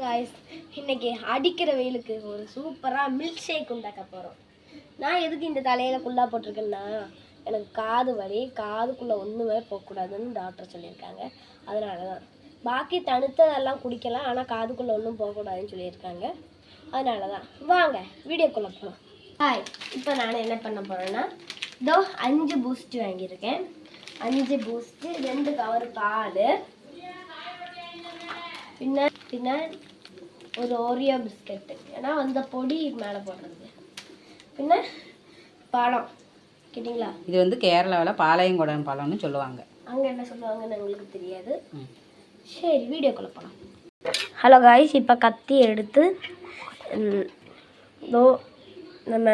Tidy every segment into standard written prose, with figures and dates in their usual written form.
Guys இன்னைக்கு அடிக்கிற வெயிலுக்கு ஒரு சூப்பரா மில்க் ஷேக் உண்டாக்க போறோம். நான் எதுக்கு இந்த தலையில குல்லா போட்டுருக்கேன்னா எனக்கு காது வலி, காதுக்குள்ள ஒண்ணுமே போக கூடாதுன்னு டாக்டர் சொல்லிருக்காங்க. அதனால தான். பாக்கி தணுத்ததெல்லாம் குடிக்கலாம், ஆனா காதுக்குள்ள ஒண்ணும் போக கூடாதுன்னு சொல்லிருக்காங்க. அதனால தான். வாங்க வீடியோக்குள்ள போலாம். ஹாய், இப்போ நான் என்ன பண்ண போறேன்னா இதோ 5 பூஸ்ட் வாங்கியிருக்கேன். 5 பூஸ்ட், 2 கவர் பால், பின்ன ஒரு ஓரியோ பிஸ்கெட்டு, ஏன்னா அந்த பொடி மேலே போடுறது, பின்ன பழம். கேட்டிங்களா? இது வந்து கேரளாவில் பாளையங்குடம் பழம்னு சொல்லுவாங்க. அங்கே என்ன சொல்லுவாங்கன்னு எங்களுக்கு தெரியாது. சரி, வீடியோக்குள்ளே போகலாம். ஹலோ காய்ஸ், இப்போ கத்தி எடுத்து இதோ நம்ம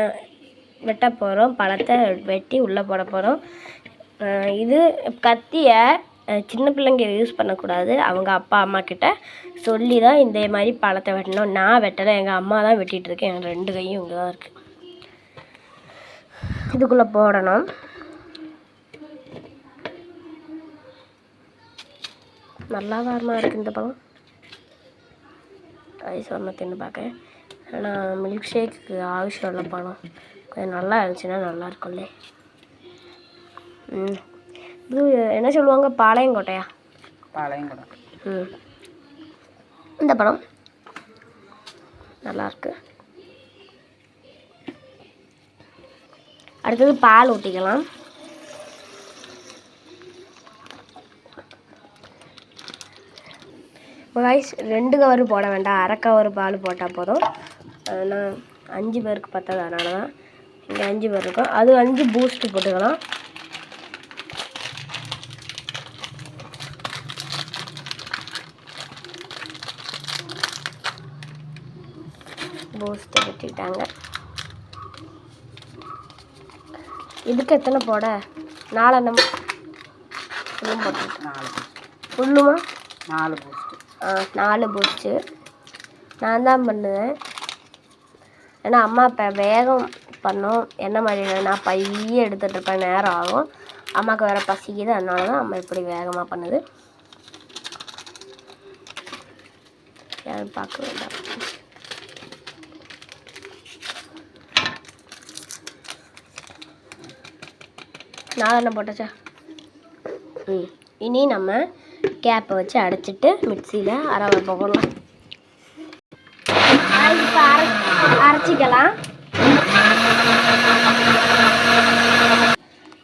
வெட்ட போகிறோம். பழத்தை வெட்டி உள்ளே போட போகிறோம். இது கத்தியை சின்ன பிள்ளைங்க யூஸ் பண்ணக்கூடாது. அவங்க அப்பா அம்மா கிட்ட சொல்லி தான் இந்த மாதிரி பழத்தை வெட்டணும். நான் வெட்டலை, எங்கள் அம்மா தான் வெட்டிகிட்ருக்கேன். எங்கள் 2 கையும் இங்கே தான் இருக்குது. இதுக்குள்ளே போடணும். நல்லா வாரமாக இருக்குது இந்த பழம். ஐஸ் ஒன்று தின்னு பார்க்க. ஆனால் மில்க் ஷேக்கு ஆവശ്யம் உள்ள பழம் கொஞ்சம் நல்லா இருந்துச்சுன்னா நல்லா இருக்கும்லே. இது என்ன சொல்லுவாங்க, பாளையங்கோட்டையா? பாளையங்குடம். இந்த படம் நல்லாயிருக்கு. அடுத்தது பால் ஊற்றிக்கலாம். காய்ஸ் 2 கவர் போட வேண்டாம், அரை கவர் பால் போட்டால் போதும். நான் 5 பேருக்கு பத்தாது, அதனால தான் இங்கே 5 பேர் இருக்கும். அது 5 பூஸ்ட்டு போட்டுக்கலாம். பூஸ்ட்டை வெட்டிட்டாங்க. இதுக்கு எத்தனை போட? 4 எண்ணம் ஃபுல்லும் போட்டு 4 ஃபுல்லுமா? 4 பூஸ்ட்டு. 4 பூஸ்ட்டு நான் தான் பண்ணுவேன். ஏன்னா அம்மா இப்போ வேகம் பண்ணோம். என்ன மாதிரி நான் பையே எடுத்துகிட்டு இருப்பேன், நேரம் ஆகும். அம்மாவுக்கு வேறு பசிக்குது, அதனால தான் அம்மா இப்படி வேகமாக பண்ணுது. யாரும் பார்க்க வேண்டாம். நான் என்ன போட்டாச்சா? இனி நம்ம கேப்பை வச்சு அடைச்சிட்டு மிக்சியில் அரை போகலாம். இப்போ அரைச்சிக்கலாம்.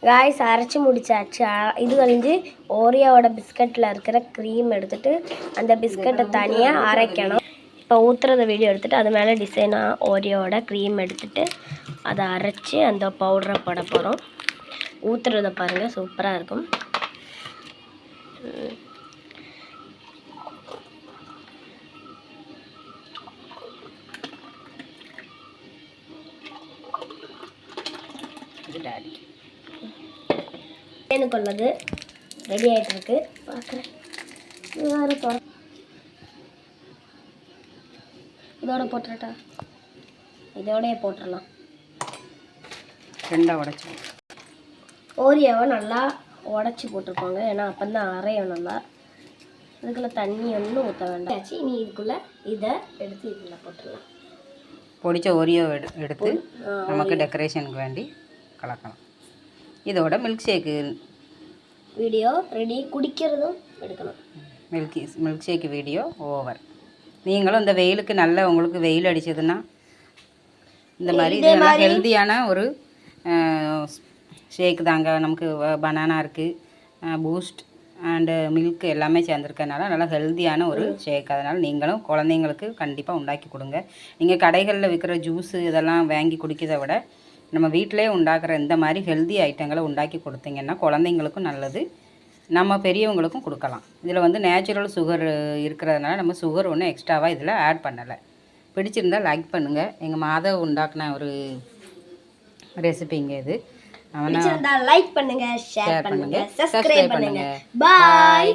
காய்ஸ் அரைச்சி முடிச்சாச்சு. இது கழிஞ்சு ஓரியோவோட பிஸ்கட்டில் இருக்கிற க்ரீம் எடுத்துகிட்டு அந்த பிஸ்கட்டை தனியாக அரைக்கணும். இப்போ ஊற்றுறத வீடியோ எடுத்துகிட்டு அது மேலே டிசைனாக ஓரியோவோட க்ரீம் எடுத்துகிட்டு அதை அரைச்சி அந்த பவுடரை போட போகிறோம். ஊற்றுறத பாருங்கள், சூப்பராக இருக்கும். எனக்கு உள்ளது ரெடி ஆகிட்டு இருக்கு, பார்க்குறேன். இதோட போட்டுறட்டா? இதோடய போட்டுடலாம். 2 உடைச்சி ஓரியோவை நல்லா உடச்சி போட்டுருக்கோங்க, ஏன்னா அப்போ தான் அரையும் நல்லா. இதுக்குள்ளே தண்ணி ஒன்றும் ஊற்ற வேண்டாம். இனி இதுக்குள்ளே இதை எடுத்து இதில் போட்டுடலாம். பொடிச்ச ஓரியோ எடுத்து நமக்கு டெக்கரேஷனுக்கு வேண்டி கலக்கலாம். இதோட மில்க் ஷேக்கு வீடியோ ரெடி, குடிக்கிறதும் எடுக்கணும். Milk shake video over. நீங்களும் இந்த வெயிலுக்கு நல்ல, உங்களுக்கு வெயில் அடிச்சதுன்னா இந்த மாதிரி இது நல்லா ஹெல்த்தியான ஒரு ஷேக்கு தாங்க. நமக்கு பனானா இருக்குது, பூஸ்ட் அண்டு மில்க் எல்லாமே சேர்ந்துருக்கனால நல்லா ஹெல்த்தியான ஒரு ஷேக். அதனால் நீங்களும் குழந்தைங்களுக்கு கண்டிப்பாக உண்டாக்கி கொடுங்க. நீங்கள் கடைகளில் விற்கிற ஜூஸு இதெல்லாம் வாங்கி குடிக்கிறத விட நம்ம வீட்டிலே உண்டாக்குற இந்த மாதிரி ஹெல்த்தி ஐட்டங்களை உண்டாக்கி கொடுத்தீங்கன்னா குழந்தைங்களுக்கும் நல்லது, நம்ம பெரியவங்களுக்கும் கொடுக்கலாம். இதில் வந்து நேச்சுரல் சுகர் இருக்கிறதுனால நம்ம சுகர் ஒன்றும் எக்ஸ்ட்ராவாக இதில் ஆட் பண்ணலை. பிடிச்சிருந்தால் லைக் பண்ணுங்கள். எங்கள் மாதவ் உண்டாக்குன ஒரு ரெசிபிங்க இது. லைக் பண்ணுங்கள், ஷேர் பண்ணுங்கள், சப்ஸ்கிரைப் பண்ணுங்கள். பாய்.